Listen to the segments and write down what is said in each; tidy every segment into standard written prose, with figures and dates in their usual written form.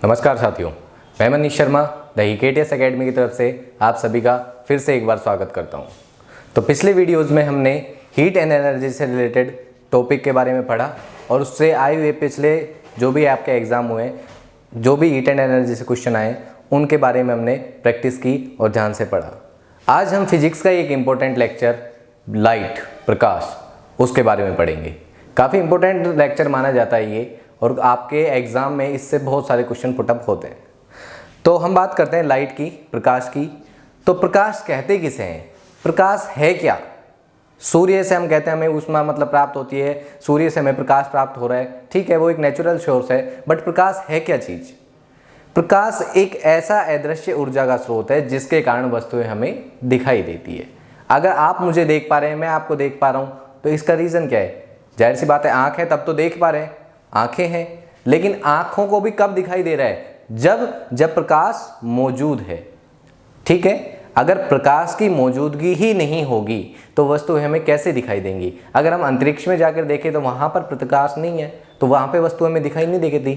नमस्कार साथियों, मैं मनीष शर्मा द हीकेटीएस एकेडमी की तरफ से आप सभी का फिर से एक बार स्वागत करता हूं। तो पिछले वीडियोज़ में हमने हीट एंड एनर्जी से रिलेटेड टॉपिक के बारे में पढ़ा और उससे आए हुए पिछले जो भी आपके एग्ज़ाम हुए, जो भी हीट एंड एनर्जी से क्वेश्चन आए, उनके बारे में हमने प्रैक्टिस की और ध्यान से पढ़ा। आज हम फिजिक्स का एक इम्पोर्टेंट लेक्चर लाइट, प्रकाश, उसके बारे में पढ़ेंगे। काफ़ी इम्पोर्टेंट लेक्चर माना जाता है ये, और आपके एग्ज़ाम में इससे बहुत सारे क्वेश्चन पुटअप होते हैं। तो हम बात करते हैं लाइट की, प्रकाश की। तो प्रकाश कहते किसे हैं? प्रकाश है क्या? सूर्य से हम कहते हैं हमें ऊष्मा मतलब प्राप्त होती है, सूर्य से हमें प्रकाश प्राप्त हो रहा है, ठीक है, वो एक नेचुरल सोर्स है। बट प्रकाश है क्या चीज़? प्रकाश एक ऐसा अदृश्य ऊर्जा का स्रोत है जिसके कारण वस्तुएं हमें दिखाई देती है। अगर आप मुझे देख पा रहे हैं, मैं आपको देख पा रहा हूँ, तो इसका रीज़न क्या है? जाहिर सी बात है, आँख है तब तो देख पा रहे हैं, आंखें हैं। लेकिन आंखों को भी कब दिखाई दे रहा है? जब प्रकाश मौजूद है, ठीक है। अगर प्रकाश की मौजूदगी ही नहीं होगी तो वस्तुएं हमें कैसे दिखाई देंगी? अगर हम अंतरिक्ष में जाकर देखें तो वहां पर प्रकाश नहीं है, तो वहां पे वस्तु हमें दिखाई नहीं देती।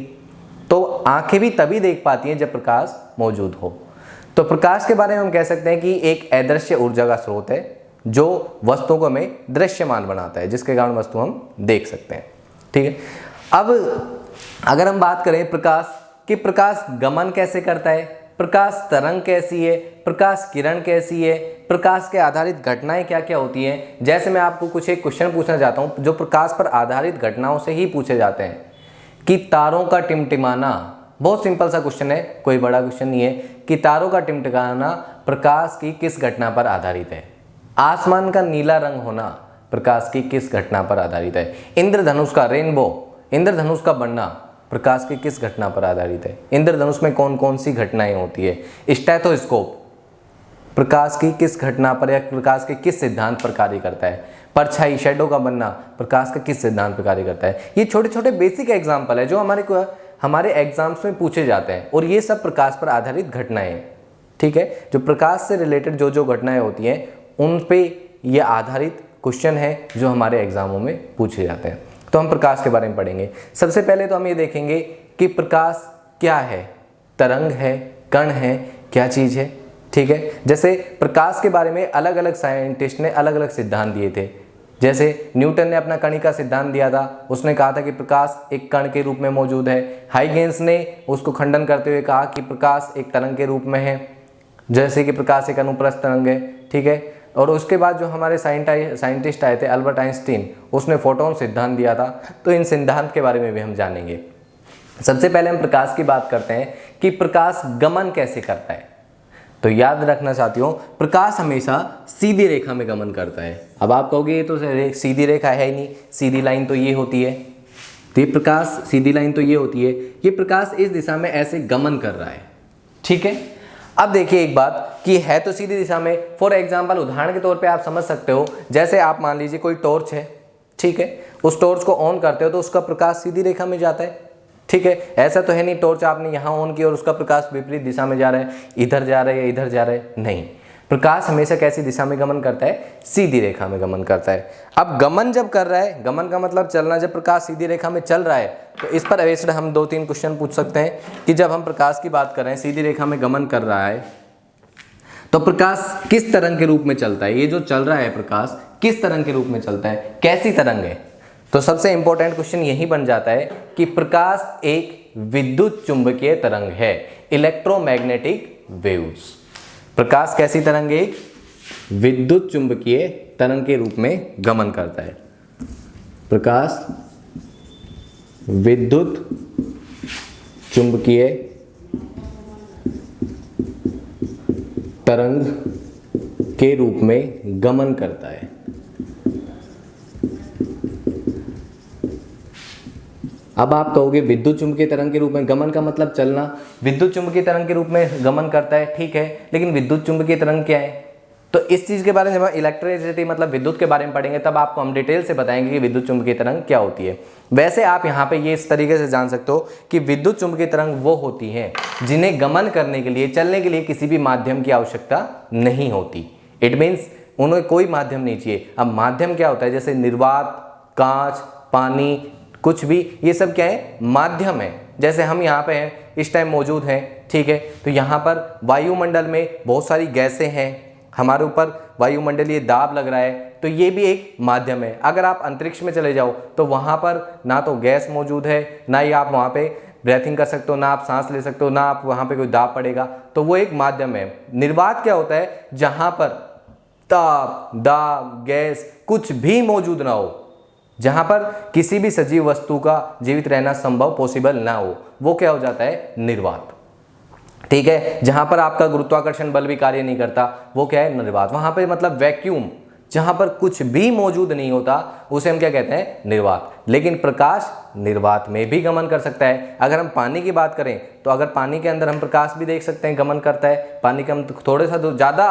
तो आंखें भी तभी देख पाती हैं जब प्रकाश मौजूद हो। तो प्रकाश के बारे में हम कह सकते हैं कि एक अदृश्य ऊर्जा का स्रोत है जो वस्तुओं को हमें दृश्यमान बनाता है, जिसके कारण वस्तु हम देख सकते हैं, ठीक है। अब अगर हम बात करें प्रकाश कि प्रकाश गमन कैसे करता है, प्रकाश तरंग कैसी है, प्रकाश किरण कैसी है, प्रकाश के आधारित घटनाएं क्या क्या होती हैं। जैसे मैं आपको कुछ एक क्वेश्चन पूछना चाहता हूं जो प्रकाश पर आधारित घटनाओं से ही पूछे जाते हैं कि तारों का टिमटिमाना, बहुत सिंपल सा क्वेश्चन है, कोई बड़ा क्वेश्चन नहीं है, कि तारों का टिमटिमाना प्रकाश की किस घटना पर आधारित है। आसमान का नीला रंग होना प्रकाश की किस घटना पर आधारित है। इंद्रधनुष का रेनबो, इंद्रधनुष का बनना प्रकाश की किस घटना पर आधारित है। इंद्रधनुष में कौन कौन सी घटनाएं होती है। स्टेथोस्कोप प्रकाश की किस घटना पर या प्रकाश के किस सिद्धांत पर कार्य करता है। परछाई, शैडो का बनना प्रकाश का किस सिद्धांत पर कार्य करता है। ये छोटे छोटे बेसिक एग्जाम्पल है जो हमारे एग्जाम्स में पूछे जाते हैं, और ये सब प्रकाश पर आधारित घटनाएं हैं, ठीक है। जो प्रकाश से रिलेटेड जो घटनाएं होती हैं उन पे ये आधारित क्वेश्चन है जो हमारे एग्जामों में पूछे जाते हैं। तो हम प्रकाश के बारे में पढ़ेंगे। सबसे पहले तो हम ये देखेंगे कि प्रकाश क्या है, तरंग है, कण है, क्या चीज़ है, ठीक है। जैसे प्रकाश के बारे में अलग अलग साइंटिस्ट ने अलग अलग सिद्धांत दिए थे। जैसे न्यूटन ने अपना कणिका सिद्धांत दिया था, उसने कहा था कि प्रकाश एक कण के रूप में मौजूद है। हाइगेंस ने उसको खंडन करते हुए कहा कि प्रकाश एक तरंग के रूप में है, जैसे कि प्रकाश एक अनुप्रस्थ तरंग है, ठीक है। और उसके बाद जो हमारे साइंटिस्ट आए थे, अल्बर्ट आइंस्टीन, उसने फोटोन सिद्धांत दिया था। तो इन सिद्धांत के बारे में भी हम जानेंगे। सबसे पहले हम प्रकाश की बात करते हैं कि प्रकाश गमन कैसे करता है। तो याद रखना साथियों, प्रकाश हमेशा सीधी रेखा में गमन करता है। अब आप कहोगे ये तो सीधी रेखा है ही नहीं, सीधी लाइन तो ये होती है। तो ये प्रकाश, सीधी लाइन तो ये होती है, ये प्रकाश इस दिशा में ऐसे गमन कर रहा है, ठीक है। अब देखिए एक बात कि है तो सीधी दिशा में। फॉर एग्जाम्पल, उदाहरण के तौर पे आप समझ सकते हो, जैसे आप मान लीजिए कोई टॉर्च है, ठीक है, उस टॉर्च को ऑन करते हो तो उसका प्रकाश सीधी रेखा में जाता है, ठीक है। ऐसा तो है नहीं टॉर्च आपने यहाँ ऑन किया और उसका प्रकाश विपरीत दिशा में जा रहा है, इधर जा रहा है या इधर जा रहा है, नहीं। प्रकाश हमेशा कैसी दिशा में गमन करता है? सीधी रेखा में गमन करता है। अब गमन जब कर रहा है, गमन का मतलब चलना, जब प्रकाश सीधी रेखा में चल रहा है तो इस पर बेस्ड हम 2-3 क्वेश्चन पूछ सकते हैं कि जब हम प्रकाश की बात कर रहे हैं, सीधी रेखा में गमन कर रहा है, तो प्रकाश किस तरंग के रूप में चलता है। ये जो चल रहा है प्रकाश किस तरंग के रूप में चलता है, कैसी तरंग है। तो सबसे इंपॉर्टेंट क्वेश्चन यही बन जाता है कि प्रकाश एक विद्युत चुंबकीय तरंग है, इलेक्ट्रोमैग्नेटिक वेव्स। प्रकाश कैसी तरंग है? एक विद्युत चुंबकीय तरंग के रूप में गमन करता है। प्रकाश विद्युत चुंबकीय तरंग के रूप में गमन करता है। अब आप कहोगे विद्युत चुंबकीय तरंग के रूप में गमन का मतलब चलना, विद्युत चुंबकीय तरंग के रूप में गमन करता है, ठीक है, लेकिन विद्युत चुंबकीय तरंग क्या है? तो इस चीज के बारे में जब हम इलेक्ट्रिसिटी मतलब विद्युत के बारे में पढ़ेंगे तब आपको हम डिटेल से बताएंगे कि विद्युत चुंबकीय तरंग क्या होती है। वैसे आप यहाँ पे ये इस तरीके से जान सकते हो कि विद्युत चुंबकीय तरंग वो होती हैं जिन्हें गमन करने के लिए, चलने के लिए किसी भी माध्यम की आवश्यकता नहीं होती। इट मीन्स उन्हें कोई माध्यम नहीं चाहिए। अब माध्यम क्या होता है? जैसे निर्वात, कांच, पानी, कुछ भी, ये सब क्या है? माध्यम है। जैसे हम यहाँ पे हैं, इस टाइम मौजूद हैं, ठीक है। तो यहाँ पर वायुमंडल में बहुत सारी गैसें हैं, हमारे ऊपर वायुमंडलीय दाब लग रहा है, तो ये भी एक माध्यम है। अगर आप अंतरिक्ष में चले जाओ तो वहाँ पर ना तो गैस मौजूद है, ना ही आप वहाँ पे ब्रीथिंग कर सकते हो, ना आप सांस ले सकते हो, ना आप वहाँ पे कोई दाब पड़ेगा, तो वो एक माध्यम है। निर्वात क्या होता है? जहाँ पर ताप, दाब, गैस कुछ भी मौजूद ना हो, जहाँ पर किसी भी सजीव वस्तु का जीवित रहना संभव पॉसिबल ना हो, वो क्या हो जाता है? निर्वात, ठीक है। जहां पर आपका गुरुत्वाकर्षण बल भी कार्य नहीं करता, वो क्या है? निर्वात। वहां पे मतलब वैक्यूम, जहां पर कुछ भी मौजूद नहीं होता, उसे हम क्या कहते हैं? निर्वात। लेकिन प्रकाश निर्वात में भी गमन कर सकता है। अगर हम पानी की बात करें तो अगर पानी के अंदर हम प्रकाश भी देख सकते हैं, गमन करता है। पानी के हम थोड़े सा ज़्यादा,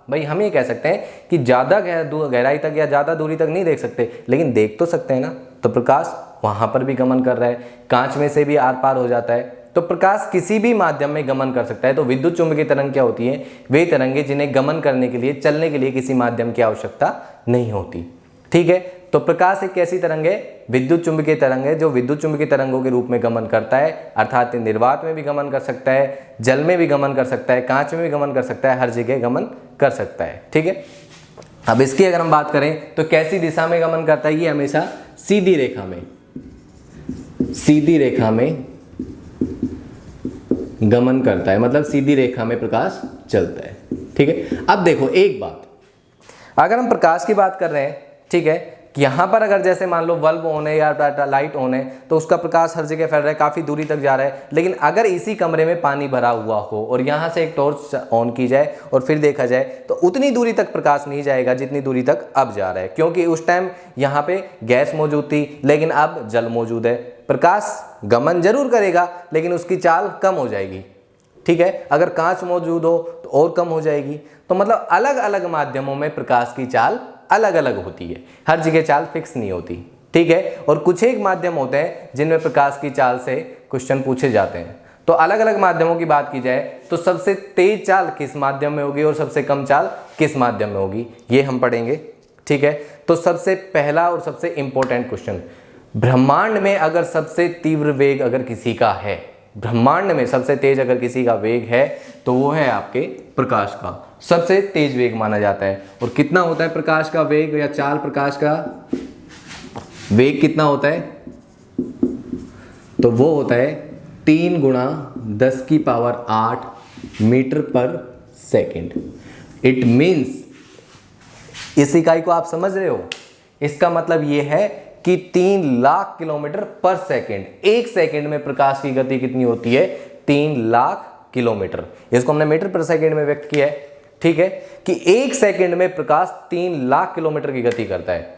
भाई हम ये कह सकते हैं कि ज़्यादा गहराई तक या ज़्यादा दूरी तक नहीं देख सकते, लेकिन देख तो सकते हैं ना। तो प्रकाश वहाँ पर भी गमन कर रहा है। कांच में से भी आर पार हो जाता है। तो प्रकाश किसी भी माध्यम में गमन कर सकता है। तो विद्युत चुंबकीय तरंग क्या होती है? वे तरंगे जिन्हें गमन करने के लिए, चलने के लिए किसी माध्यम की आवश्यकता नहीं होती, ठीक है। तो प्रकाश एक कैसी तरंग है? विद्युत चुंबकीय तरंग है, जो विद्युत चुंबकीय तरंगों के रूप में गमन करता है, अर्थात निर्वात में भी गमन कर सकता है, जल में भी गमन कर सकता है, कांच में भी गमन कर सकता है, हर जगह गमन कर सकता है, ठीक है। अब इसकी अगर हम बात करें तो कैसी दिशा में गमन करता है? ये हमेशा सीधी रेखा में गमन करता है, मतलब सीधी रेखा में प्रकाश चलता है, ठीक है। अब देखो एक बात, अगर हम प्रकाश की बात कर रहे हैं, ठीक है, कि यहाँ पर अगर जैसे मान लो बल्ब ऑन है या लाइट ऑन है, तो उसका प्रकाश हर जगह फैल रहा है, काफ़ी दूरी तक जा रहा है। लेकिन अगर इसी कमरे में पानी भरा हुआ हो और यहाँ से एक टॉर्च ऑन की जाए और फिर देखा जाए, तो उतनी दूरी तक प्रकाश नहीं जाएगा जितनी दूरी तक अब जा रहा है, क्योंकि उस टाइम यहाँ पे गैस मौजूद थी, लेकिन अब जल मौजूद है। प्रकाश गमन जरूर करेगा, लेकिन उसकी चाल कम हो जाएगी, ठीक है। अगर कांच मौजूद हो तो और कम हो जाएगी। तो मतलब अलग अलग माध्यमों में प्रकाश की चाल अलग अलग होती है, हर जगह चाल फिक्स नहीं होती, ठीक है। और कुछ एक माध्यम होते हैं जिनमें प्रकाश की चाल से क्वेश्चन पूछे जाते हैं। तो अलग अलग माध्यमों की बात की जाए तो सबसे तेज चाल किस माध्यम में होगी और सबसे कम चाल किस माध्यम में होगी, ये हम पढ़ेंगे, ठीक है। तो सबसे पहला और सबसे इंपॉर्टेंट क्वेश्चन, ब्रह्मांड में अगर सबसे तीव्र वेग अगर किसी का है, ब्रह्मांड में सबसे तेज अगर किसी का वेग है, तो वो है आपके प्रकाश का सबसे तेज वेग माना जाता है। और कितना होता है प्रकाश का वेग या चाल? प्रकाश का वेग कितना होता है? तो वो होता है 3 गुणा 10 की पावर 8 मीटर पर सेकेंड। इट मीन्स, इस इकाई को आप समझ रहे हो? इसका मतलब ये है कि 3 लाख किलोमीटर पर सेकेंड। एक सेकेंड में प्रकाश की गति कितनी होती है? 3 लाख किलोमीटर। इसको हमने मीटर पर सेकेंड में व्यक्त किया है, ठीक है, कि एक सेकेंड में प्रकाश 3 लाख किलोमीटर की गति करता है।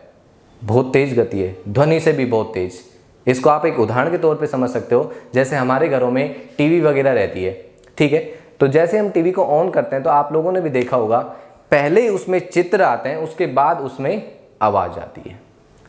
बहुत तेज गति है, ध्वनि से भी बहुत तेज। इसको आप एक उदाहरण के तौर पे समझ सकते हो, जैसे हमारे घरों में टीवी वगैरह रहती है, ठीक है। तो जैसे हम टीवी को ऑन करते हैं तो आप लोगों ने भी देखा होगा, पहले उसमें चित्र आते हैं, उसके बाद उसमें आवाज आती है।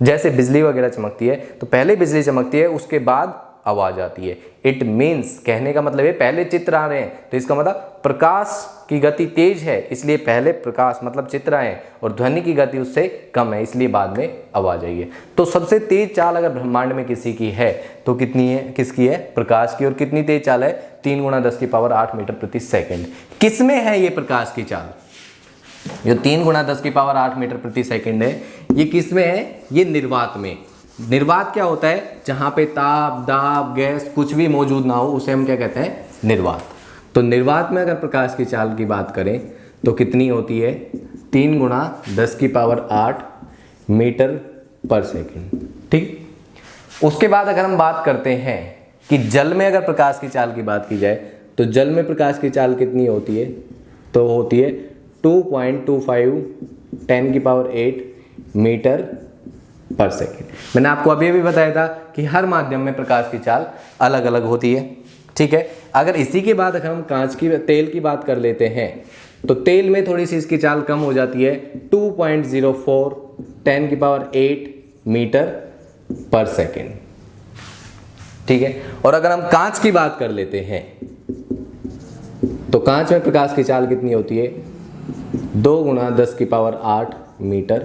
जैसे बिजली वगैरह चमकती है तो पहले बिजली चमकती है, उसके बाद आवाज आती है। इट मीन्स, कहने का मतलब है पहले चित्र आ रहे हैं, तो इसका मतलब प्रकाश की गति तेज है, इसलिए पहले प्रकाश मतलब चित्र आए, और ध्वनि की गति उससे कम है, इसलिए बाद में आवाज आई है। तो सबसे तेज चाल अगर ब्रह्मांड में किसी की है तो कितनी है? किसकी है? प्रकाश की। और कितनी तेज चाल है? 3 गुणा 10 की पावर 8 मीटर प्रति सेकेंड। किसमें है ये प्रकाश की चाल? जो 3 गुणा 10 की पावर 8 मीटर प्रति सेकेंड है, ये किसमें है? ये निर्वात में। निर्वात क्या होता है? जहां पे ताप, दाब, गैस कुछ भी मौजूद ना हो, उसे हम क्या कहते हैं? निर्वात। तो निर्वात में अगर प्रकाश की चाल की बात करें तो कितनी होती है? 3 गुणा 10 की पावर 8 मीटर पर सेकेंड, ठीक। उसके बाद अगर हम बात करते हैं कि जल में अगर प्रकाश की चाल की बात की जाए तो जल में प्रकाश की चाल कितनी होती है? तो होती है 2.25 10 की पावर 8 मीटर पर सेकेंड। मैंने आपको अभी भी बताया था कि हर माध्यम में प्रकाश की चाल अलग अलग होती है, ठीक है। अगर इसी के बाद अगर हम कांच की, तेल की बात कर लेते हैं तो तेल में थोड़ी सी इसकी चाल कम हो जाती है, 2.04 10 की पावर 8 मीटर पर सेकेंड, ठीक है। और अगर हम कांच की बात कर लेते हैं तो कांच में प्रकाश की चाल कितनी होती है? 2 गुणा 10 की पावर 8 मीटर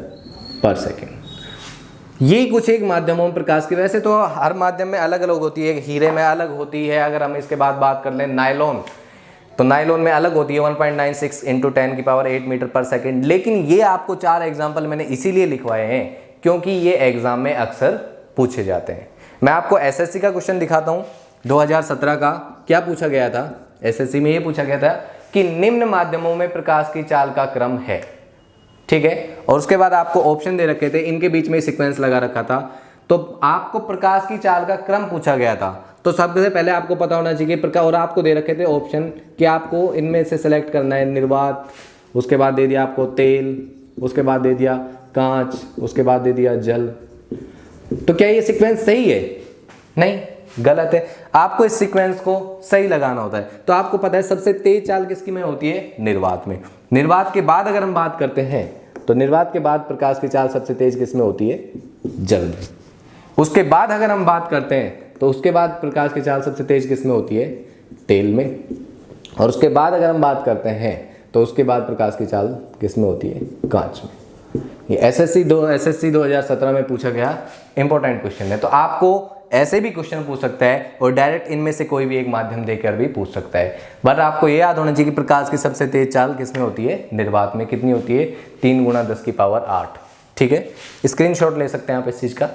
पर सेकेंड। ये कुछ एक माध्यमों में प्रकाश की, वैसे तो हर माध्यम में अलग अलग होती है, हीरे में अलग होती है, अगर हम इसके बाद बात कर लें नायलॉन, तो नायलॉन में अलग होती है 1.96 इंटू 10⁸ मीटर पर सेकेंड। लेकिन ये आपको 4 एग्जाम्पल मैंने इसीलिए लिखवाए हैं क्योंकि ये एग्जाम में अक्सर पूछे जाते हैं। मैं आपको एसएससी का क्वेश्चन दिखाता हूँ 2017 का। क्या पूछा गया था एसएससी में? ये पूछा गया था कि निम्न माध्यमों में प्रकाश की चाल का क्रम है, ठीक है। और उसके बाद आपको ऑप्शन दे रखे थे, इनके बीच में सीक्वेंस लगा रखा था, तो आपको प्रकाश की चाल का क्रम पूछा गया था। तो सबसे पहले आपको पता होना चाहिए प्रकाश, और आपको दे रखे थे ऑप्शन कि आपको इनमें से सेलेक्ट करना है निर्वात, उसके बाद दे दिया आपको तेल, उसके बाद दे दिया कांच, उसके बाद दे दिया जल। तो क्या ये सीक्वेंस सही है? नहीं, गलत है। आपको इस सीक्वेंस को सही लगाना होता है। तो आपको पता है सबसे तेज चाल किसकी में होती है? निर्वात में। निर्वात के बाद अगर हम बात करते हैं तो निर्वात के बाद प्रकाश की चाल सबसे तेज किस में होती है? जल में। उसके बाद अगर हम बात करते हैं तो उसके बाद प्रकाश की चाल सबसे तेज किस में होती है? तेल में। और उसके बाद अगर हम बात करते हैं तो उसके बाद प्रकाश की चाल किस में होती है? कांच में। ये एसएससी 2017 में पूछा गया इंपॉर्टेंट क्वेश्चन है। तो आपको ऐसे भी क्वेश्चन पूछ सकता है और डायरेक्ट इनमें से कोई भी एक माध्यम देकर भी पूछ सकता है। बट आपको ये याद होना चाहिए कि प्रकाश की सबसे तेज चाल किस में होती है? निर्वात में। कितनी होती है? 3 × 10⁸। ठीक है, स्क्रीनशॉट ले सकते हैं आप इस चीज का।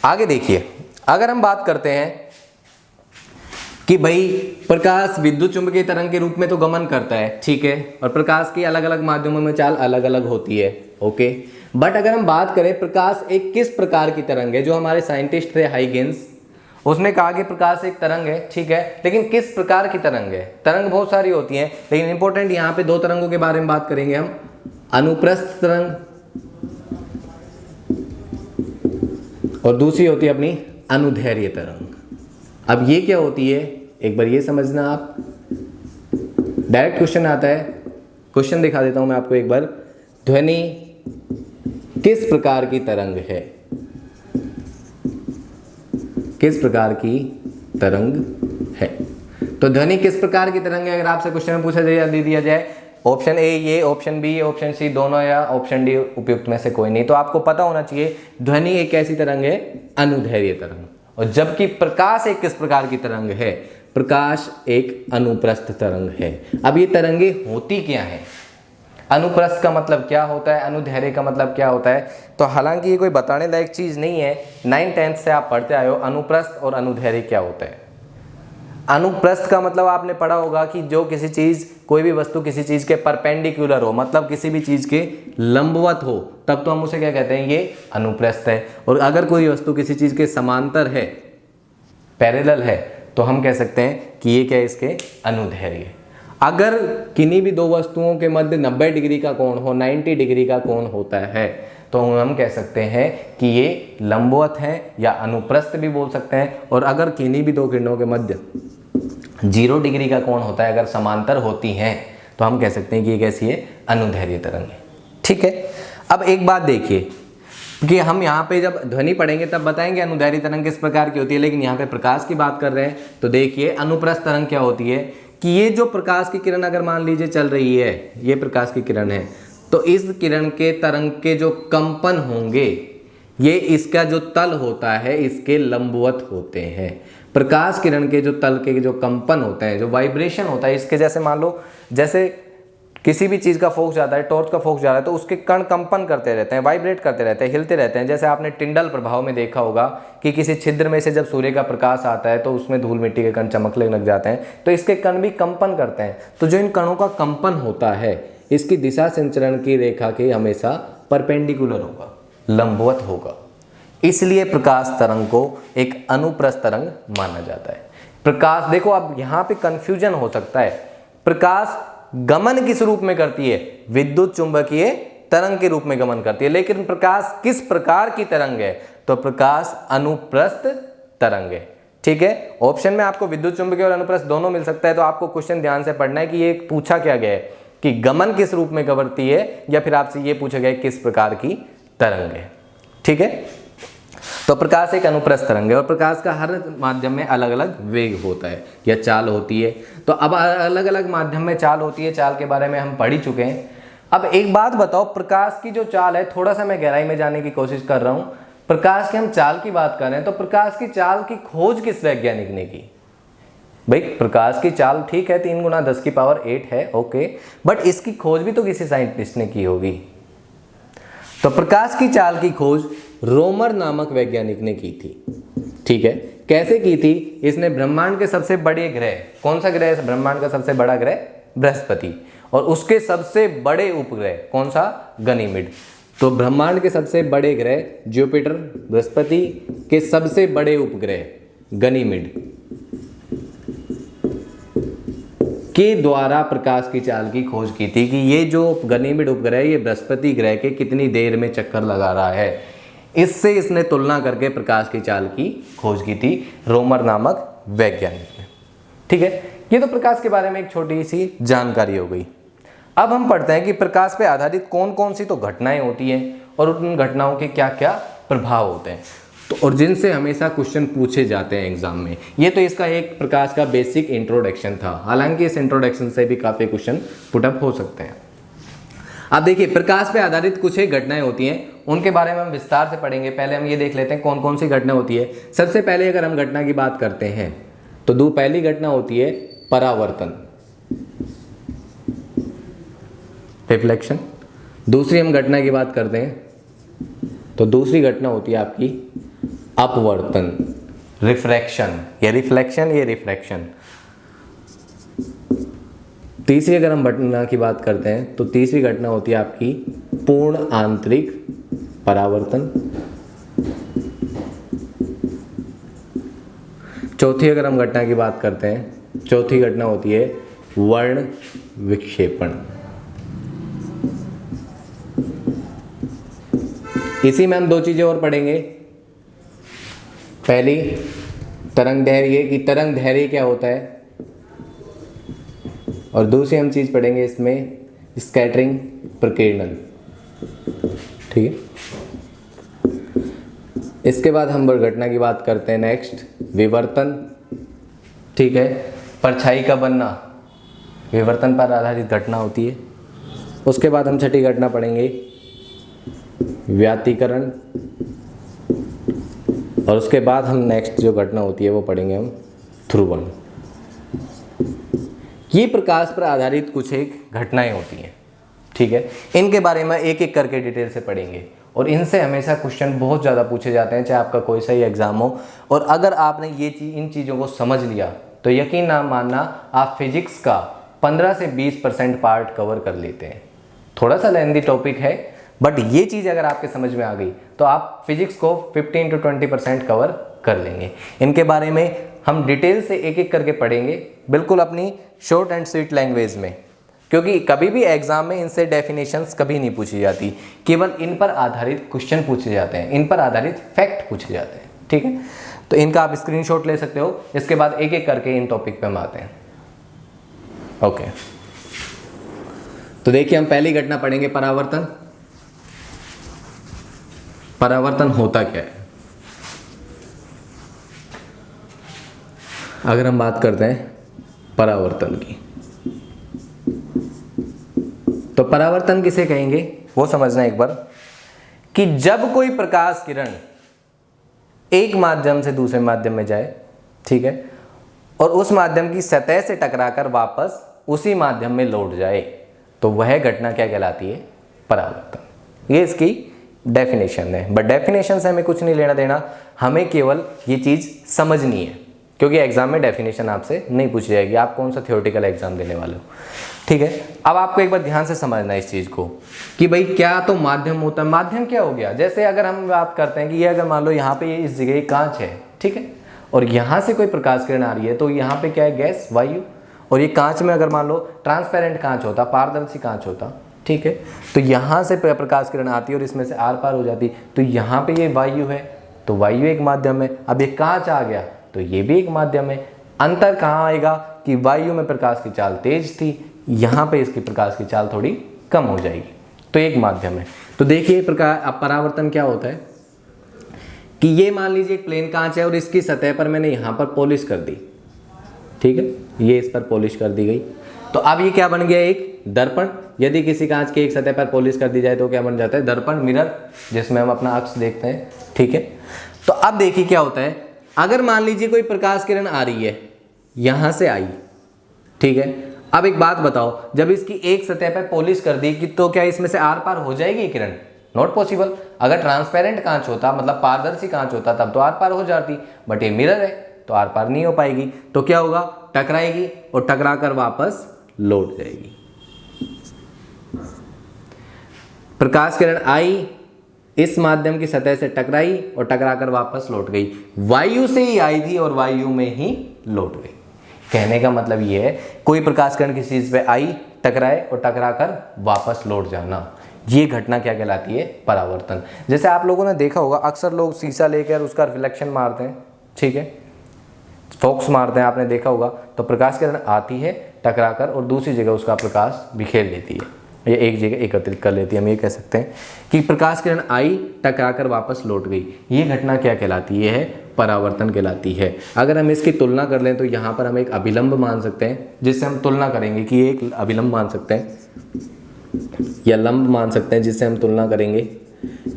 आगे देखिए, अगर हम बात करते हैं कि भाई प्रकाश विद्युत चुंबकीय तरंग के रूप में तो गमन करता है, ठीक है, और प्रकाश की अलग अलग माध्यमों में चाल अलग अलग होती है, ओके। बट अगर हम बात करें प्रकाश एक किस प्रकार की तरंग है, जो हमारे साइंटिस्ट थे हाइगेंस, उसने कहा कि प्रकाश एक तरंग है, ठीक है, लेकिन किस प्रकार की तरंग है? तरंग बहुत सारी होती हैं, लेकिन इंपॉर्टेंट यहाँ पे 2 तरंगों के बारे में बात करेंगे हम, अनुप्रस्थ तरंग और दूसरी होती है अपनी अनुदैर्घ्य तरंग। अब ये क्या होती है एक बार ये समझना आप। डायरेक्ट क्वेश्चन आता है, क्वेश्चन दिखा देता हूं मैं आपको एक बार। ध्वनि किस प्रकार की तरंग है? किस प्रकार की तरंग है? तो ध्वनि किस प्रकार की तरंग है अगर आपसे क्वेश्चन में पूछा जाए, दे दिया जाए ऑप्शन ए ये, ऑप्शन बी ये, ऑप्शन सी दोनों, या ऑप्शन डी उपयुक्त में से कोई नहीं, तो आपको पता होना चाहिए ध्वनि एक ऐसी तरंग है अनुदैर्घ्य तरंग। और जबकि प्रकाश एक किस प्रकार की तरंग है? प्रकाश एक अनुप्रस्थ तरंग है। अब ये तरंगे होती क्या हैं? अनुप्रस्थ का मतलब क्या होता है? अनुदैर्घ्य का मतलब क्या होता है? तो हालांकि ये कोई बताने लायक चीज नहीं है, 9th-10th से आप पढ़ते आए हो अनुप्रस्थ और अनुदैर्घ्य क्या होता है। अनुप्रस्थ का मतलब आपने पढ़ा होगा कि जो किसी चीज, कोई भी वस्तु किसी चीज के परपेंडिकुलर हो, मतलब किसी भी चीज के लंबवत हो, तब तो हम उसे क्या कहते हैं? ये अनुप्रस्थ है। और अगर कोई वस्तु किसी चीज के समांतर है, पैरेलल है, तो हम कह सकते हैं कि ये क्या है? इसके अनुदैर्घ्य। अगर किन्हीं भी 2 वस्तुओं के मध्य 90 डिग्री का कोण हो, 90 डिग्री का कोण होता है, तो हम कह सकते हैं कि ये लंबवत हैं या अनुप्रस्थ भी बोल सकते हैं। और अगर किन्हीं भी 2 किरणों के मध्य 0 डिग्री का कोण होता है, अगर समांतर होती हैं, तो हम कह सकते हैं कि ये कैसी है? अनुदैर्घ्य तरंग है, ठीक है। अब एक बात देखिए कि हम यहाँ पे जब ध्वनि पढ़ेंगे तब बताएंगे अनुदैर्घ्य तरंग किस प्रकार की होती है, लेकिन यहाँ पे प्रकाश की बात कर रहे हैं, तो देखिए अनुप्रस्थ तरंग क्या होती है कि ये जो प्रकाश की किरण अगर मान लीजिए चल रही है, ये प्रकाश की किरण है, तो इस किरण के तरंग के जो कंपन होंगे, ये इसका जो तल होता है इसके लंबवत होते हैं। प्रकाश किरण के जो तल के जो कंपन होते हैं, जो वाइब्रेशन होता है इसके, जैसे मान लो जैसे किसी भी चीज़ का फोकस जाता है, टॉर्च का फोकस जा रहा है, तो उसके कण कंपन करते रहते हैं, वाइब्रेट करते रहते हैं, हिलते रहते हैं। जैसे आपने टिंडल प्रभाव में देखा होगा कि किसी छिद्र में से जब सूर्य का प्रकाश आता है तो उसमें धूल मिट्टी के कण चमकने लग जाते हैं, तो इसके कण भी कंपन करते हैं। तो जो इन कणों का कंपन होता है, इसकी दिशा संचरण की रेखा के हमेशा परपेंडिकुलर होगा, लंबवत होगा। इसलिए प्रकाश तरंग को एक अनुप्रस्थ तरंग माना जाता है। प्रकाश, देखो अब यहाँ पे कंफ्यूजन हो सकता है, प्रकाश गमन किस रूप में करती है? विद्युत चुंबकीय तरंग के रूप में गमन करती है, लेकिन प्रकाश किस प्रकार की तरंग है? तो प्रकाश अनुप्रस्थ तरंग है, ठीक है। ऑप्शन में आपको विद्युत चुंबकीय और अनुप्रस्थ दोनों मिल सकता है, तो आपको क्वेश्चन ध्यान से पढ़ना है कि ये पूछा क्या गया है कि गमन किस रूप में करती है, या फिर आपसे ये पूछा गया किस प्रकार की तरंग है, ठीक है। तो प्रकाश एक अनुप्रस्थ तरंग है और प्रकाश का हर माध्यम में अलग अलग वेग होता है या चाल होती है। तो अब अलग अलग माध्यम में चाल होती है, चाल के बारे में हम पढ़ ही चुके हैं। अब एक बात बताओ, प्रकाश की जो चाल है, थोड़ा सा मैं गहराई में जाने की कोशिश कर रहा हूं। प्रकाश की हम चाल की बात कर रहे हैं, तो प्रकाश की चाल की खोज किस वैज्ञानिक ने की? भाई प्रकाश की चाल ठीक है 3 × 10⁸ है, ओके, बट इसकी खोज भी तो किसी साइंटिस्ट ने की होगी। तो प्रकाश की चाल की खोज रोमर नामक वैज्ञानिक ने की थी। ठीक है, कैसे की थी? इसने ब्रह्मांड के सबसे बड़े ग्रह, कौन सा ग्रह है ब्रह्मांड का सबसे बड़ा ग्रह? बृहस्पति, और उसके सबसे बड़े उपग्रह कौन सा? गनीमिड। तो ब्रह्मांड के सबसे बड़े ग्रह जुपिटर, बृहस्पति के सबसे बड़े उपग्रह गनीमिड के द्वारा प्रकाश की चाल की खोज की थी कि ये जो गनीमिड उपग्रह ये बृहस्पति ग्रह के कितनी देर में चक्कर लगा रहा है। इससे इसने तुलना करके प्रकाश की चाल की खोज की थी रोमर नामक वैज्ञानिक ने। ठीक है, ये तो प्रकाश के बारे में एक छोटी सी जानकारी हो गई। अब हम पढ़ते हैं कि प्रकाश पे आधारित कौन कौन सी तो घटनाएं होती हैं और उन घटनाओं के क्या क्या प्रभाव होते हैं, तो और जिनसे हमेशा क्वेश्चन पूछे जाते हैं एग्जाम में। ये तो इसका एक प्रकाश का बेसिक इंट्रोडक्शन था, हालांकि इस इंट्रोडक्शन से भी काफ़ी क्वेश्चन पुटअप हो सकते हैं। अब देखिए, प्रकाश पे आधारित कुछ एक घटनाएं होती हैं, उनके बारे में हम विस्तार से पढ़ेंगे। पहले हम ये देख लेते हैं कौन कौन सी घटना होती है। सबसे पहले अगर हम घटना की बात करते हैं तो पहली घटना होती है परावर्तन, रिफ्लेक्शन। दूसरी हम घटना की बात करते हैं तो दूसरी घटना होती है आपकी अपवर्तन, रिफ्रैक्शन, ये रिफ्लेक्शन ये रिफ्रैक्शन। तीसरी अगर हम घटना की बात करते हैं तो तीसरी घटना होती है आपकी पूर्ण आंतरिक परावर्तन। चौथी अगर हम घटना की बात करते हैं, चौथी घटना होती है वर्ण विक्षेपण। इसी में हम दो चीजें और पढ़ेंगे। पहली तरंग दैर्घ्य की तरंग दैर्घ्य क्या होता है, और दूसरी हम चीज पढ़ेंगे इसमें स्कैटरिंग प्रकीर्णन। ठीक है, इसके बाद हम घटना की बात करते हैं नेक्स्ट विवर्तन। ठीक है, परछाई का बनना विवर्तन पर आधारित घटना होती है। उसके बाद हम छठी घटना पढ़ेंगे व्यातीकरण, और उसके बाद हम नेक्स्ट जो घटना होती है वो पढ़ेंगे हम ध्रुवण। ये प्रकाश पर आधारित कुछ एक घटनाएं होती हैं। ठीक है, इनके बारे में एक एक करके डिटेल से पढ़ेंगे और इनसे हमेशा क्वेश्चन बहुत ज़्यादा पूछे जाते हैं, चाहे आपका कोई सा ही एग्जाम हो। और अगर आपने इन चीज़ों को समझ लिया तो यकीन ना मानना आप फिजिक्स का 15 से 20% पार्ट कवर कर लेते हैं। थोड़ा सा लेंथी टॉपिक है, बट ये चीज़ अगर आपके समझ में आ गई तो आप फिजिक्स को 15 to 20% कवर कर लेंगे। इनके बारे में हम डिटेल से एक एक करके पढ़ेंगे, बिल्कुल अपनी शॉर्ट एंड स्वीट लैंग्वेज में, क्योंकि कभी भी एग्जाम में इनसे डेफिनेशंस कभी नहीं पूछी जाती, केवल इन पर आधारित क्वेश्चन पूछे जाते हैं, इन पर आधारित फैक्ट पूछे जाते हैं। ठीक है, तो इनका आप स्क्रीनशॉट ले सकते हो। इसके बाद एक एक करके इन टॉपिक पे हम आते हैं। ओके, तो देखिए हम पहली घटना पढ़ेंगे परावर्तन। परावर्तन होता क्या है? अगर हम बात करते हैं परावर्तन की, तो परावर्तन किसे कहेंगे वो समझना एक बार, कि जब कोई प्रकाश किरण एक माध्यम से दूसरे माध्यम में जाए, ठीक है, और उस माध्यम की सतह से टकराकर वापस उसी माध्यम में लौट जाए, तो वह घटना क्या कहलाती है? परावर्तन। ये इसकी डेफिनेशन है, बट डेफिनेशन से हमें कुछ नहीं लेना देना, हमें केवल ये चीज़ समझनी है, क्योंकि एग्जाम में डेफिनेशन आपसे नहीं पूछी जाएगी। आप कौन सा थ्योरेटिकल एग्जाम देने वाले हो। ठीक है, अब आपको एक बार ध्यान से समझना है इस चीज़ को कि भाई क्या तो माध्यम होता है। माध्यम क्या हो गया? जैसे अगर हम बात करते हैं कि ये अगर मान लो यहाँ पे ये इस जगह कांच है, ठीक है, और यहाँ से कोई प्रकाश किरण आ रही है, तो यहाँ पे क्या है? गैस, वायु। और ये कांच में अगर मान लो ट्रांसपेरेंट कांच होता, पारदर्शी कांच होता, ठीक है, तो यहाँ से प्रकाश किरण आती है और इसमें से आर पार हो जाती, तो यहाँ पे ये वायु है, तो वायु एक माध्यम है। अब ये कांच आ गया तो ये भी एक माध्यम है। अंतर कहाँ आएगा कि वायु में प्रकाश की चाल तेज थी, यहाँ पे इसकी प्रकाश की चाल थोड़ी कम हो जाएगी, तो एक माध्यम है। तो देखिए परावर्तन क्या होता है कि ये मान लीजिए एक प्लेन कांच है और इसकी सतह पर मैंने यहाँ पर पॉलिश कर दी, ठीक है, ये इस पर पॉलिश कर दी गई, तो अब ये क्या बन गया? एक दर्पण, यदि किसी कांच की एक सतह पर पॉलिश कर दी जाए तो क्या बन जाता है? दर्पण, मिरर, जिसमें हम अपना अक्स देखते हैं। ठीक है, तो अब देखिए क्या होता है, अगर मान लीजिए कोई प्रकाश किरण आ रही है, यहां से आई, ठीक है, अब एक बात बताओ, जब इसकी एक सतह पर पॉलिश कर दी कि तो क्या इसमें से आर पार हो जाएगी किरण? Not possible. अगर ट्रांसपेरेंट कांच होता, मतलब पारदर्शी कांच होता, तब तो आर पार हो जाती, बट ये मिरर है तो आर पार नहीं हो पाएगी। तो क्या होगा? टकराएगी और टकरा कर वापस लौट जाएगी। प्रकाश किरण आई, इस माध्यम की सतह से टकराई और टकरा कर वापस लौट गई। वायु से ही आई थी और वायु में ही लौट गई। कहने का मतलब ये है, कोई प्रकाश किरण किसी चीज पे आई, टकराए और टकरा कर वापस लौट जाना, ये घटना क्या कहलाती है? परावर्तन। जैसे आप लोगों ने देखा होगा, अक्सर लोग शीशा लेकर उसका रिफ्लेक्शन मारते हैं, ठीक है, फोक्स मारते हैं, आपने देखा होगा। तो प्रकाश किरण आती है टकरा कर और दूसरी जगह उसका प्रकाश बिखेर लेती है, ये एक जगह एकत्रित कर लेती है। हम ये कह सकते हैं कि प्रकाश किरण आई, टकरा कर वापस लौट गई, ये घटना क्या कहलाती है? ये है परावर्तन कहलाती है। अगर हम इसकी तुलना कर लें तो यहाँ पर हम एक अभिलंब मान सकते हैं, जिससे हम तुलना करेंगे कि एक अभिलंब मान सकते हैं या लंब मान सकते हैं, जिससे हम तुलना करेंगे।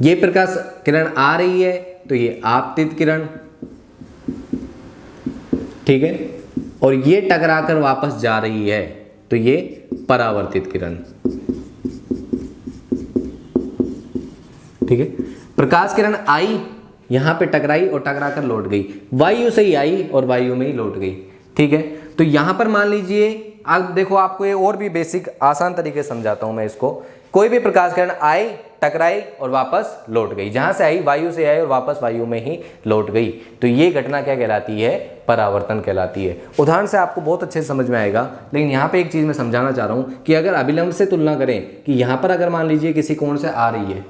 ये प्रकाश किरण आ रही है तो ये आपतित किरण, ठीक है, और ये टकरा कर वापस जा रही है तो ये परावर्तित किरण, ठीक है। प्रकाश किरण आई, यहां पे टकराई और टकरा कर लौट गई, वायु से ही आई और वायु में ही लौट गई, ठीक है। तो यहां पर मान लीजिए, अब देखो आपको ये और भी बेसिक आसान तरीके से समझाता हूं मैं इसको। कोई भी प्रकाश किरण आई, टकराई और वापस लौट गई, जहां से आई वायु से आई और वापस वायु में ही लौट गई, तो ये घटना क्या कहलाती है? परावर्तन कहलाती है। उदाहरण से आपको बहुत अच्छे से समझ में आएगा, लेकिन यहाँ पे एक चीज मैं समझाना चाह रहा हूँ कि अगर अभिलंब से तुलना करें कि यहाँ पर अगर मान लीजिए किसी कोण से आ रही है,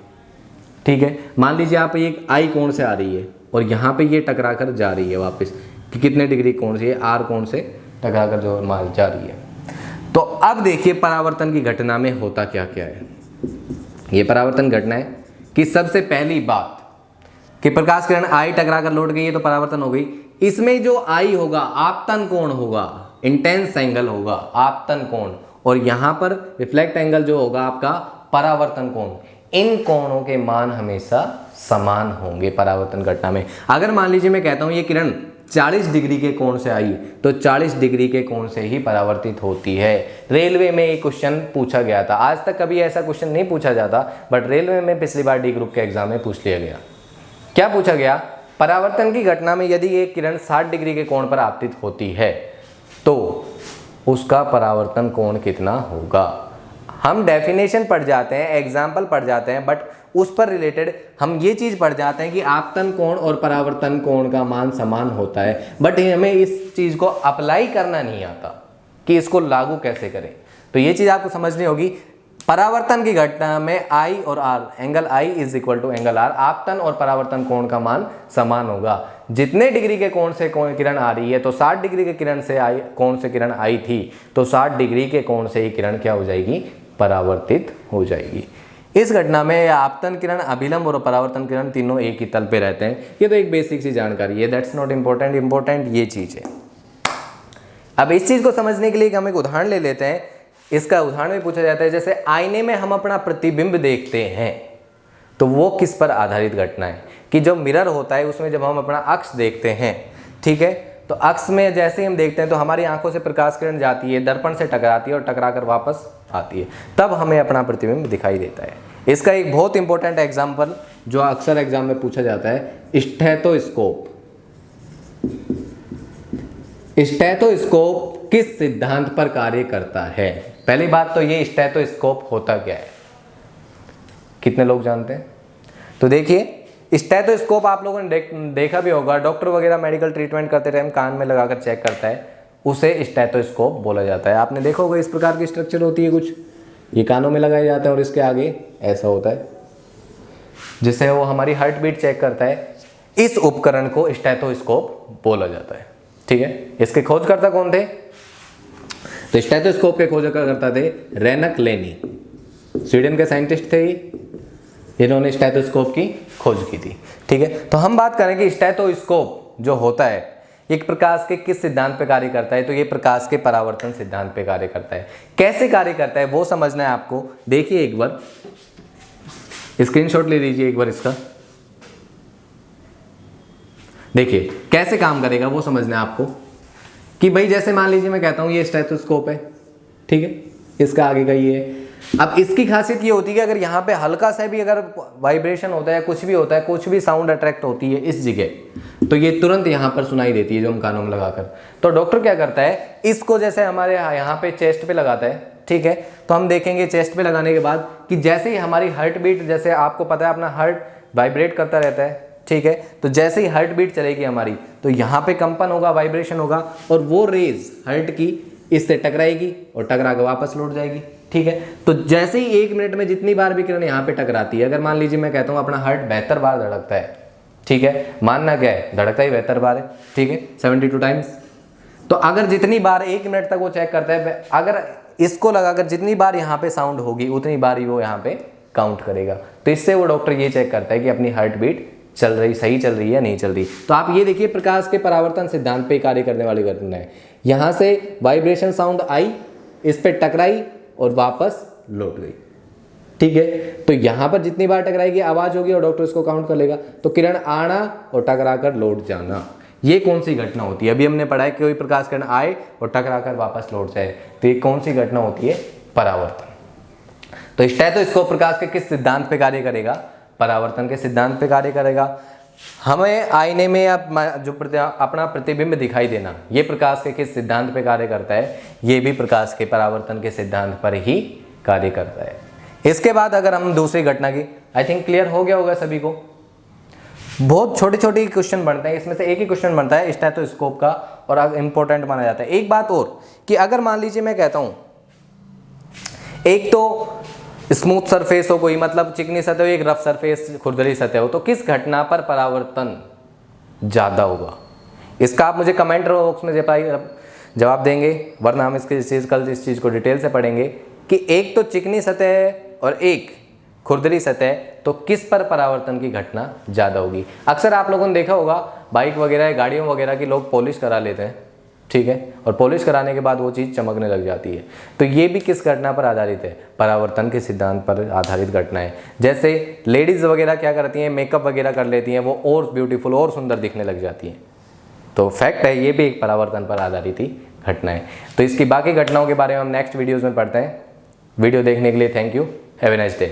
ठीक है, मान लीजिए आप एक आई कोण से आ रही है और यहाँ पे ये टकरा कर जा रही है वापस, कि कितने डिग्री कोण से? आर कोण से टकरा कर जो माल जा रही है। तो अब देखिए परावर्तन की घटना में होता क्या क्या है। ये परावर्तन घटना है कि सबसे पहली बात कि प्रकाश किरण आई, टकरा कर लौट गई है तो परावर्तन हो गई। इसमें जो आई होगा आपतन कोण होगा, इंटेंस एंगल होगा आपतन कोण, और यहां पर रिफ्लेक्ट एंगल जो होगा आपका परावर्तन कोण। इन कोणों के मान हमेशा समान होंगे परावर्तन घटना में। अगर मान लीजिए मैं कहता हूं ये किरण 40 डिग्री के कोण से आई तो 40 डिग्री के कोण से ही परावर्तित होती है। रेलवे में एक क्वेश्चन पूछा गया था, आज तक कभी ऐसा क्वेश्चन नहीं पूछा जाता, बट रेलवे में पिछली बार डी ग्रुप के एग्जाम में पूछ लिया गया। क्या पूछा गया? परावर्तन की घटना में यदि एक किरण 60 डिग्री के कोण पर आपतित होती है तो उसका परावर्तन कोण कितना होगा। हम डेफिनेशन पढ़ जाते हैं, एग्जाम्पल पढ़ जाते हैं, बट उस पर रिलेटेड हम ये चीज पढ़ जाते हैं कि आपतन कोण और परावर्तन कोण का मान समान होता है, बट हमें इस चीज को अप्लाई करना नहीं आता कि इसको लागू कैसे करें। तो ये चीज आपको समझनी होगी। परावर्तन की घटना में आई और r, angle i is equal to angle r, आपतन और परावर्तन कोण का मान समान होगा। जितने डिग्री के कोण से किरण आ रही है तो 60 डिग्री के किरण से आई, कोण से किरण आई थी तो 60 डिग्री के कोण से ही किरण क्या हो जाएगी? परावर्तित हो जाएगी। इस घटना में आपतन किरण, अभिलंब और परावर्तन किरण तीनों एक ही तल पे रहते हैं। ये तो एक बेसिक सी जानकारी है, दैट्स नॉट इम्पोर्टेंट, इम्पोर्टेंट ये चीज है। अब इस चीज को समझने के लिए हम एक उदाहरण ले लेते हैं। इसका उदाहरण भी पूछा जाता है, जैसे आईने में हम अपना प्रतिबिंब देखते हैं तो वो किस पर आधारित घटना है कि जो मिरर होता है उसमें जब हम अपना अक्ष देखते हैं, ठीक है, तो अक्ष में जैसे ही हम देखते हैं तो हमारी आंखों से प्रकाश किरण जाती है, दर्पण से टकराती है और टकरा कर वापस आती है, तब हमें अपना प्रतिबिंब दिखाई देता है। इसका एक बहुत इंपॉर्टेंट एग्जाम्पल जो अक्सर एग्जाम में पूछा जाता है, स्टेथोस्कोप। स्टेथोस्कोप किस सिद्धांत पर कार्य करता है? पहली बात तो ये स्टेथोस्कोप होता क्या है, कितने लोग जानते हैं? तो देखिए स्टेथोस्कोप आप लोगों ने देखा भी होगा, डॉक्टर वगैरह मेडिकल ट्रीटमेंट करते टाइम कान में लगाकर चेक करता है, उसे स्टेथोस्कोप बोला जाता है। आपने देखा होगा इस प्रकार की स्ट्रक्चर होती है कुछ, ये कानों में लगाए जाते हैं और इसके आगे ऐसा होता है जिससे वो हमारी हार्ट बीट चेक करता है। इस उपकरण को स्टेथोस्कोप बोला जाता है, ठीक है। इसके खोजकर्ता कौन थे? तो स्टेथोस्कोप के खोजकर्ता थे रेनक लेनी, स्वीडन के साइंटिस्ट थे इन्होंने स्टेथोस्कोप की खोज की थी, ठीक है। तो हम बात करें कि स्टेथोस्कोप जो होता है एक प्रकाश के किस सिद्धांत पे कार्य करता है? तो ये प्रकाश के परावर्तन सिद्धांत पे कार्य करता है। कैसे कार्य करता है वो समझना है आपको। देखिए एक बार स्क्रीनशॉट ले लीजिए एक बार इसका। देखिए कैसे काम करेगा वो समझना है आपको कि भाई जैसे मान लीजिए मैं कहता हूं ये स्टेथोस्कोप है, ठीक है, इसका आगे का ये है। अब इसकी खासियत ये होती है कि अगर यहाँ पे हल्का सा भी अगर वाइब्रेशन होता है, कुछ भी होता है, कुछ भी साउंड अट्रैक्ट होती है इस जगह, तो ये तुरंत यहाँ पर सुनाई देती है जो हम कानों में लगाकर। तो डॉक्टर क्या करता है, इसको जैसे हमारे यहाँ पे चेस्ट पे लगाता है, ठीक है, तो हम देखेंगे चेस्ट पे लगाने के बाद कि जैसे ही हमारी हार्ट बीट, जैसे आपको पता है अपना हार्ट वाइब्रेट करता रहता है, ठीक है, तो जैसे ही हार्ट बीट चलेगी हमारी तो यहाँ पे कंपन होगा, वाइब्रेशन होगा, और वो रेज हार्ट की इससे टकराएगी और टकरा के वापस लौट जाएगी, ठीक है। तो जैसे ही 1 मिनट में जितनी बार भी किरण यहाँ पे टकराती है, अगर मान लीजिए मैं कहता हूँ अपना हार्ट 72 बार धड़कता है, ठीक है, मानना क्या है, धड़कता ही 72 बार है, ठीक है, 72 टाइम्स। तो अगर जितनी बार 1 मिनट तक वो चेक करता है, अगर इसको लगाकर जितनी बार यहाँ पे साउंड होगी उतनी बार ही वो यहाँ पे काउंट करेगा। तो इससे वो डॉक्टर ये चेक करता है कि अपनी हार्ट बीट चल रही, सही चल रही है नहीं चल रही। तो आप ये देखिए प्रकाश के परावर्तन सिद्धांत पे कार्य करने वाली घटना है। यहाँ से वाइब्रेशन साउंड आई, इस पे टकराई और वापस लौट गई, ठीक है। तो यहाँ पर जितनी बार टकराएगी आवाज होगी और डॉक्टर इसको काउंट कर लेगा। तो किरण आना और टकरा कर लौट जाना, ये कौन सी घटना होती है? अभी हमने पढ़ा है कि कोई प्रकाश किरण आए और टकरा कर वापस लौट जाए, तो ये कौन सी घटना होती है? परावर्तन। तो स्टेथोस्कोप प्रकाश के किस सिद्धांत पे कार्य करेगा? परावर्तन के सिद्धांत पे कार्य करेगा। हमें आईने में अब जो अपना प्रतिबिंब दिखाई देना, ये प्रकाश के किस सिद्धांत पे कार्य करता है? ये भी प्रकाश के परावर्तन के सिद्धांत पर ही कार्य करता है। इसके बाद अगर हम दूसरी घटना की, आई थिंक क्लियर हो गया होगा सभी को। बहुत छोटे छोटे क्वेश्चन बनते हैं, इसमें से एक ही क्वेश्चन बनता है स्टेथोस्कोप का और इंपॉर्टेंट माना जाता है। एक बात और कि अगर मान लीजिए मैं कहता हूं एक तो स्मूथ सरफेस हो कोई, मतलब चिकनी सतह हो, एक रफ सरफेस खुरदरी सतह हो, तो किस घटना पर परावर्तन ज्यादा होगा? इसका आप मुझे कमेंट बॉक्स में जवाब देंगे, वरना हम कल इस चीज को डिटेल से पढ़ेंगे कि एक तो चिकनी सतह है और एक खुरदरी सतह, तो किस पर परावर्तन की घटना ज्यादा होगी? अक्सर आप लोगों ने देखा होगा बाइक वगैरह गाड़ियों वगैरह की लोग पॉलिश करा लेते हैं, ठीक है, और पॉलिश कराने के बाद वो चीज़ चमकने लग जाती है। तो ये भी किस घटना पर आधारित है? परावर्तन के सिद्धांत पर आधारित घटना है। जैसे लेडीज़ वगैरह क्या करती हैं, मेकअप वगैरह कर लेती हैं, वो और ब्यूटीफुल और सुंदर दिखने लग जाती हैं। तो फैक्ट है, ये भी एक परावर्तन पर आधारित ही घटना है। तो इसकी बाकी घटनाओं के बारे में हम नेक्स्ट वीडियोज़ में पढ़ते हैं। वीडियो देखने के लिए thank you, have a nice day.